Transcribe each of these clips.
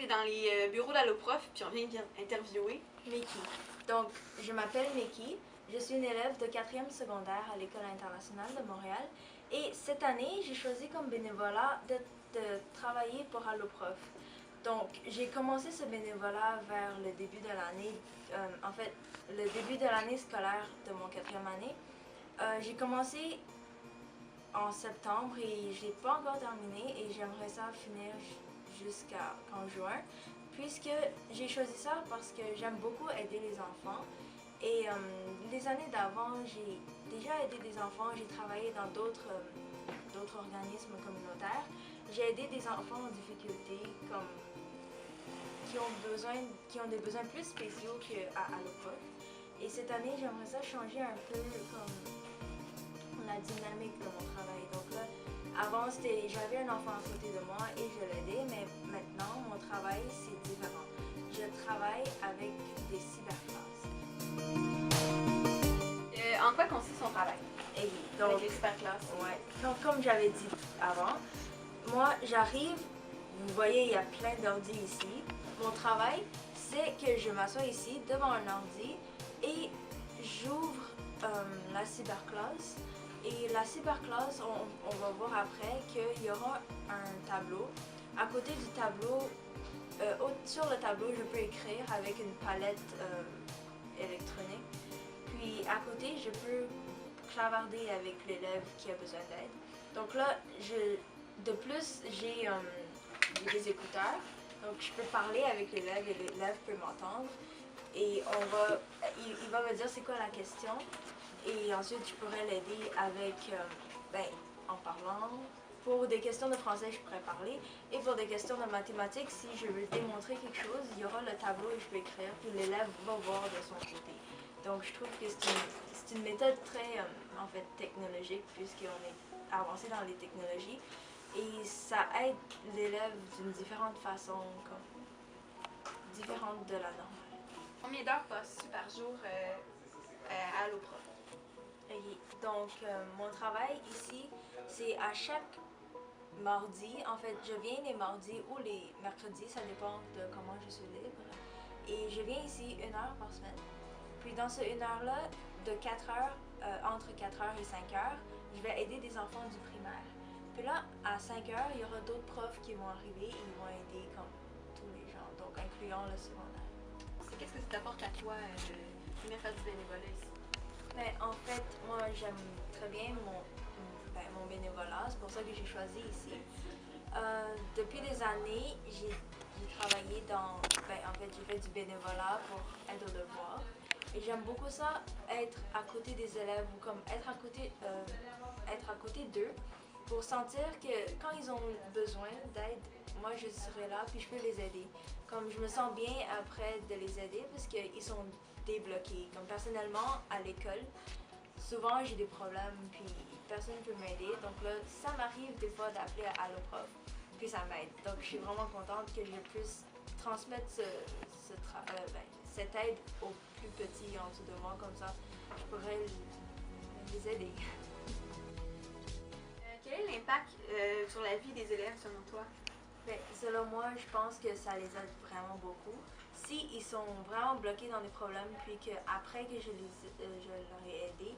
est dans les bureaux d'Alloprof, puis on vient interviewer Miki. Donc, je m'appelle Miki. Je suis une élève de 4e secondaire à l'École internationale de Montréal. Et cette année, j'ai choisi comme bénévolat de travailler pour Alloprof. Donc, j'ai commencé ce bénévolat vers le début de l'année, en fait, le début de l'année scolaire de mon 4e année. J'ai commencé en septembre et je n'ai pas encore terminé et j'aimerais ça finir jusqu'en juin, puisque j'ai choisi ça parce que j'aime beaucoup aider les enfants. Et les années d'avant, j'ai déjà aidé des enfants, j'ai travaillé dans d'autres organismes communautaires. J'ai aidé des enfants en difficulté, comme qui ont des besoins plus spéciaux qu'à Alloprof. Et cette année, j'aimerais ça changer un peu comme la dynamique de mon travail. Donc là, avant, j'avais un enfant à côté de moi et je l'aidais, mais maintenant, mon travail, c'est différent. Je travaille avec des cyberclasses. En quoi consiste son travail? Et donc, avec les cyberclasses? Ouais. Donc, comme j'avais dit avant, moi, j'arrive, vous voyez, il y a plein d'ordi ici. Mon travail, c'est que je m'assois ici devant un ordi et j'ouvre la cyberclasse. Et la cyberclasse, on va voir après qu'il y aura un tableau. À côté du tableau, sur le tableau, je peux écrire avec une palette électronique. Puis à côté, je peux clavarder avec l'élève qui a besoin d'aide. Donc là, de plus, j'ai des écouteurs. Donc je peux parler avec l'élève et l'élève peut m'entendre. Et il va me dire c'est quoi la question. Et ensuite, je pourrais l'aider avec, en parlant. Pour des questions de français, je pourrais parler. Et pour des questions de mathématiques, si je veux démontrer quelque chose, il y aura le tableau et je peux écrire, puis l'élève va voir de son côté. Donc, je trouve que c'est une méthode très, en fait, technologique, puisqu'on est avancé dans les technologies. Et ça aide l'élève d'une différente façon, différente de la normale. Combien d'heures passes-tu par jour à Alloprof? Donc, mon travail ici, c'est à chaque mardi. En fait, je viens les mardis ou les mercredis, ça dépend de comment je suis libre. Et je viens ici 1 heure par semaine. Puis dans ce 1 heure-là, de 4 heures, entre 4 heures et 5 heures, je vais aider des enfants du primaire. Puis là, à 5 heures, il y aura d'autres profs qui vont arriver et ils vont aider comme tous les gens, donc incluant le secondaire. Qu'est-ce que ça t'apporte à toi de venir faire du bénévolat ici? Mais en fait, moi j'aime très bien mon bénévolat, c'est pour ça que j'ai choisi ici. Depuis des années, j'ai travaillé en fait, j'ai fait du bénévolat pour aide aux devoirs. Et j'aime beaucoup ça, être à côté des élèves ou comme être à côté d'eux pour sentir que quand ils ont besoin d'aide, moi je serai là puis je peux les aider. Comme je me sens bien après de les aider parce qu'ils sont débloqués. Comme personnellement, à l'école, souvent j'ai des problèmes puis personne ne peut m'aider. Donc là, ça m'arrive des fois d'appeler à Alloprof puis ça m'aide. Donc je suis vraiment contente que je puisse transmettre cette aide aux plus petits en dessous de moi, comme ça je pourrais les aider. Quel est l'impact sur la vie des élèves selon toi? Selon moi, je pense que ça les aide vraiment beaucoup. S'ils sont vraiment bloqués dans des problèmes, puis qu'après que je leur ai aidé,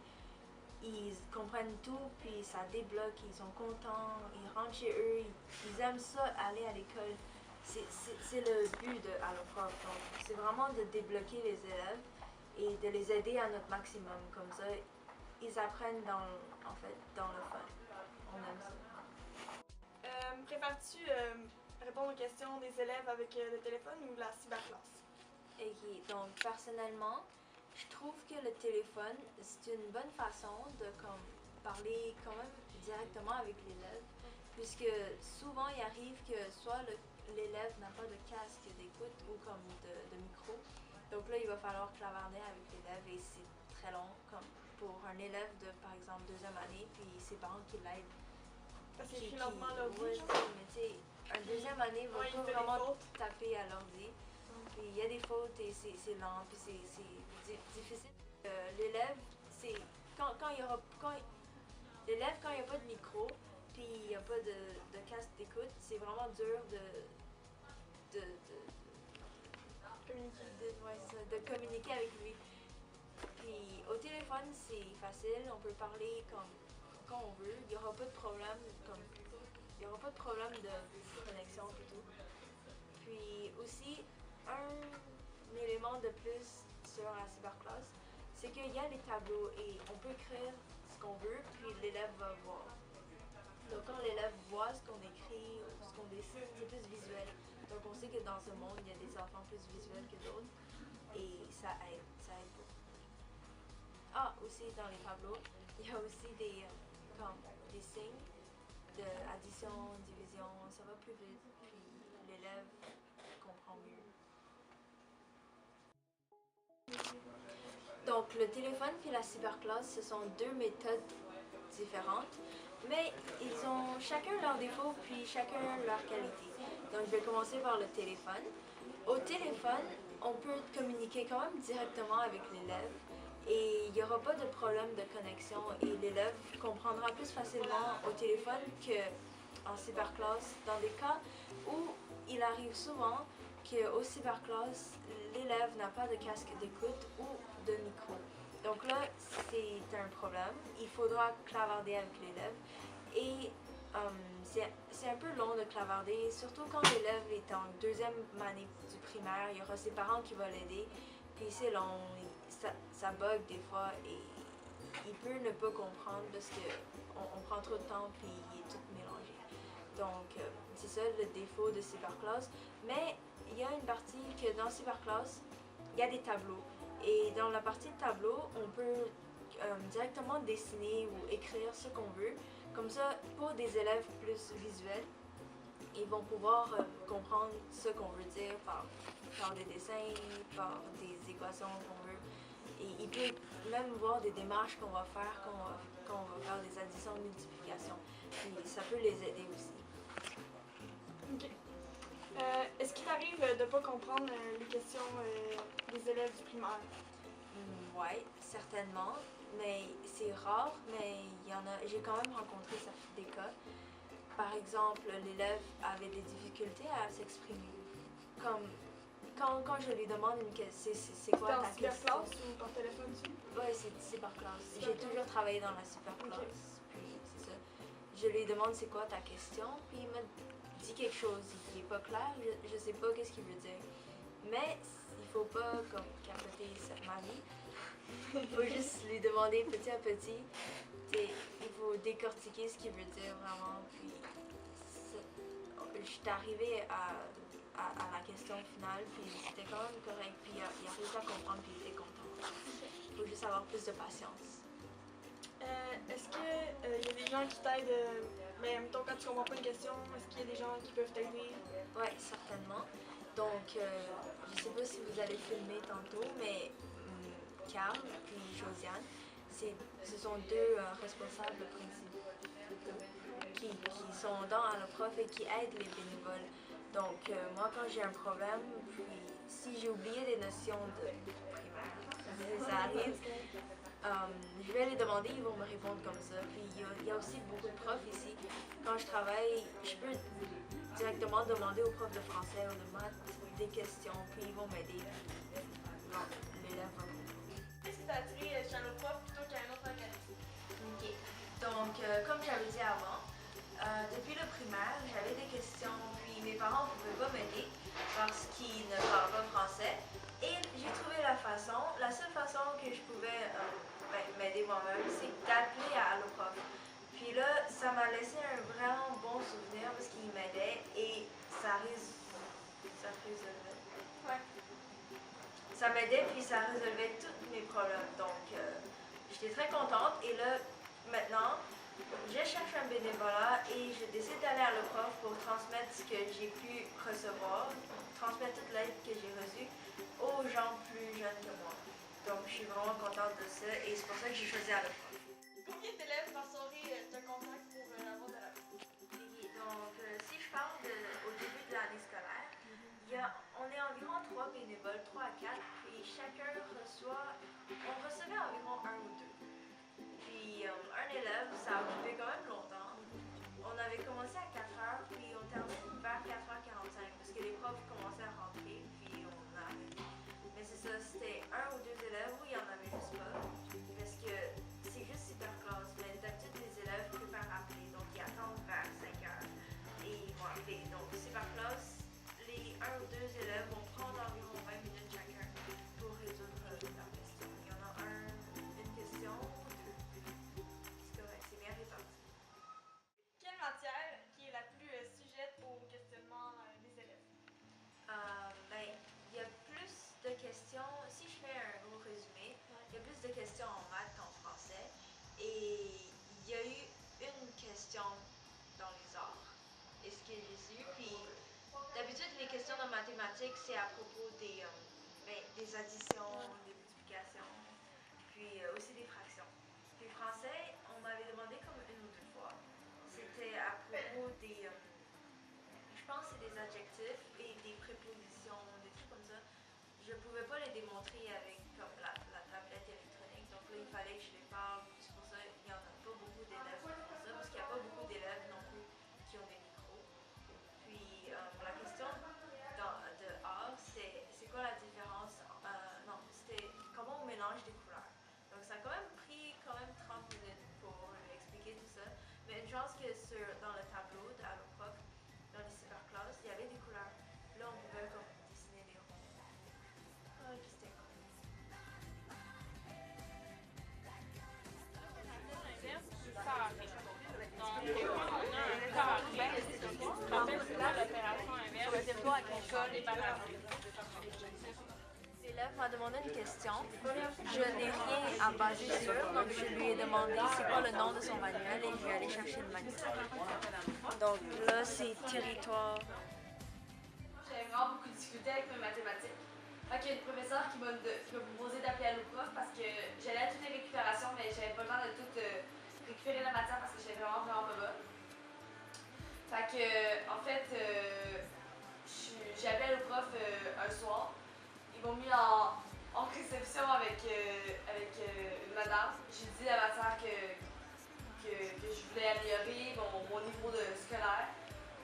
ils comprennent tout, puis ça débloque, ils sont contents, ils rentrent chez eux, ils aiment ça, aller à l'école. C'est le but de Alloprof. Donc, c'est vraiment de débloquer les élèves et de les aider à notre maximum. Comme ça, ils apprennent dans le fun. On aime ça. Préfères-tu répondre aux questions des élèves avec le téléphone ou la cyberclasse? Donc, personnellement, je trouve que le téléphone, c'est une bonne façon de parler quand même directement avec l'élève, puisque souvent il arrive que soit l'élève n'a pas de casque d'écoute ou comme de micro. Donc là, il va falloir clavarder avec l'élève et c'est très long, comme pour un élève de, par exemple, 2e année, puis ses parents qui l'aident. Parce qu'il écrit lentement l'ordi, mais tu sais, un 2e année va pas vraiment taper à l'ordi. Puis il y a des fautes et c'est lent, puis c'est difficile. L'élève, c'est quand il y aura l'élève quand il n'y a pas de micro, puis il n'y a pas de casque d'écoute, c'est vraiment dur de Communiquer. de communiquer avec lui. Puis au téléphone, c'est facile, on peut parler comme quand on veut. Il n'y aura pas de problème, il y aura pas de problème de connexion et tout. Puis aussi, un élément de plus sur la cyberclasse, c'est qu'il y a les tableaux et on peut écrire ce qu'on veut, puis l'élève va voir. Donc quand l'élève voit ce qu'on écrit ou ce qu'on dessine, c'est plus visuel. Donc on sait que dans ce monde, il y a des enfants plus visuels que d'autres et ça aide beaucoup. Ah, aussi dans les tableaux, il y a aussi comme des signes d'addition, division, ça va plus vite, puis l'élève comprend mieux. Donc le téléphone puis la cyberclasse, ce sont deux méthodes différentes, mais ils ont chacun leurs défauts puis chacun leur qualité. Donc je vais commencer par le téléphone. Au téléphone, on peut communiquer quand même directement avec l'élève et il n'y aura pas de problème de connexion et l'élève comprendra plus facilement au téléphone qu'en cyberclasse dans des cas où il arrive souvent qu'au cyberclasse, l'élève n'a pas de casque d'écoute ou de micro. Donc là, c'est un problème. Il faudra clavarder avec l'élève et c'est un peu long de clavarder, surtout quand l'élève est en deuxième année du primaire. Il y aura ses parents qui vont l'aider, puis c'est long, ça bug des fois et il peut ne pas comprendre parce qu'on prend trop de temps puis il est tout mélangé. Donc c'est ça le défaut de cyberclasse. Mais il y a une partie que dans cyberclasse, il y a des tableaux. Et dans la partie de tableau, on peut directement dessiner ou écrire ce qu'on veut. Comme ça, pour des élèves plus visuels, ils vont pouvoir comprendre ce qu'on veut dire par des dessins, par des équations qu'on veut. Et ils peuvent même voir des démarches qu'on va faire quand on va faire des additions, multiplications. Puis ça peut les aider aussi. Ok. Est-ce qu'il arrive de ne pas comprendre les questions des élèves du primaire? Oui, certainement, mais c'est rare, mais il y en a. J'ai quand même rencontré des cas. Par exemple, l'élève avait des difficultés à s'exprimer. Comme quand je lui demande une question, c'est quoi ta question? C'est en cyberclasse ou par téléphone aussi? Oui, c'est par classe. J'ai toujours travaillé dans la superclasse, puis c'est ça. Je lui demande c'est quoi ta question, puis il me dit quelque chose qui n'est pas clair, je sais pas qu'est-ce qu'il veut dire. Mais il faut pas comme capoter cette mamie. Il faut juste lui demander petit à petit. Il faut décortiquer ce qu'il veut dire vraiment. Puis je suis arrivée à la question finale, puis c'était quand même correct. Puis il a réussi à comprendre, puis il était content. Il faut juste avoir plus de patience. Est-ce qu'il y a des gens qui t'aident, mais mettons quand tu comprends pas une question, est-ce qu'il y a des gens qui peuvent t'aider? Oui, certainement. Donc, je sais pas si vous allez filmer tantôt, mais Carl et Josiane, ce sont deux responsables principaux qui sont dans Alloprof et qui aident les bénévoles. Donc, moi, quand j'ai un problème, puis si j'ai oublié des notions de primaire, ça arrive, je vais les demander, ils vont me répondre comme ça. Puis il y a aussi beaucoup de profs ici. Quand je travaille, je peux directement demander aux profs de français ou de maths des questions, puis ils vont m'aider. Non, l'élève va comprendre. Qu'est-ce qui t'a attiré chez Alloprof plutôt qu'à un autre organisme? Ok. Donc, comme j'avais dit avant, depuis le primaire, j'avais des questions, puis mes parents ne pouvaient pas m'aider parce qu'ils ne parlent pas français. Et j'ai trouvé la seule façon que je pouvais m'aider moi-même, c'est d'appeler à Alloprof. Puis là, ça m'a laissé un vraiment bon souvenir parce qu'il m'aidait et ça résolvait. Ouais. Ça m'aidait puis ça résolvait tous mes problèmes. Donc, j'étais très contente. Et là, maintenant, je cherche un bénévolat et je décide d'aller à Alloprof pour transmettre ce que j'ai pu recevoir, transmettre toute l'aide que j'ai reçue aux gens plus jeunes que moi. Donc, je suis vraiment contente de ça et c'est pour ça que j'ai choisi Alloprof. Combien d'élèves par soirée te contactent pour avoir de la... Donc, si je parle au début de l'année scolaire, on est environ 3 bénévoles, 3 à 4, puis chacun on recevait environ 1 ou 2. Puis un élève, ça a occupé quand même longtemps. On avait commencé à 4 heures, puis on terminait vers 4h45, parce que les profs commençaient ça, c'était un ou deux élèves où il y en avait juste pas. Parce que c'est juste super classe. Mais d'habitude, les élèves préparent appeler, donc ils attendent vers 5 heures. Et ils vont appeler. Donc, super classe. Les un ou deux élèves vont prendre environ 20 minutes chacun pour résoudre leur question. Il y en a une question ou deux. C'est correct, c'est bien réparti. Quelle matière qui est la plus sujette au questionnement des élèves? Ben, il y a plus de questions, si je fais un gros résumé, il y a plus de questions en maths qu'en français. Et il y a eu une question dans les arts, et ce que j'ai su. Puis d'habitude, les questions en mathématiques, c'est à propos des additions, des multiplications, puis aussi des fractions. Puis français, on m'avait demandé comme une ou deux fois. C'était à propos je pense que c'est des adjectifs et des prépositions, des trucs comme ça. Je ne pouvais pas les démontrer avec comme la tablette électronique, donc là il fallait que je les parle. C'est pour ça qu'il n'y en a pas beaucoup d'élèves qui font ça, parce qu'il n'y a pas beaucoup d'élèves non plus qui ont des micros. Puis la question de art, c'est quoi la différence? Non, c'était comment on mélange des couleurs. Donc ça a quand même pris 30 minutes pour expliquer tout ça. Mais une chance que dans le tableau de Alloprof, dans les superclasses, il y avait des couleurs. Là, on pouvait comme dessiner des ronds. Puis c'était cool. L'élève m'a demandé une question. Je n'ai rien à baser sur, donc je lui ai demandé c'est quoi le nom de son manuel et je vais aller chercher le manuel. Donc là, c'est territoire. J'avais vraiment beaucoup de difficultés avec mes mathématiques. Fait qu'il y a une professeure qui m'a proposé d'appeler Alloprof parce que j'allais à toutes les récupérations, mais j'avais pas le temps de tout récupérer la matière parce que j'étais vraiment pas bonne. Fait que, en fait, j'ai appelé Alloprof un soir. Ils m'ont mis en réception avec une madame. J'ai dit la matière que je voulais améliorer, mon niveau scolaire.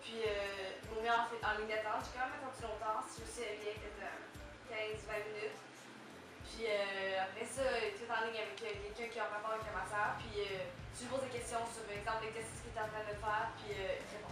Puis ils m'ont mis en ligne d'attente. J'ai quand même attendu longtemps, si je me souviens bien, peut-être 15-20 minutes. Puis après ça, tu es en ligne avec quelqu'un qui a rapport avec la matière. Puis tu lui poses des questions sur, par exemple, l'exercice que tu es en train de faire. Puis il te répond.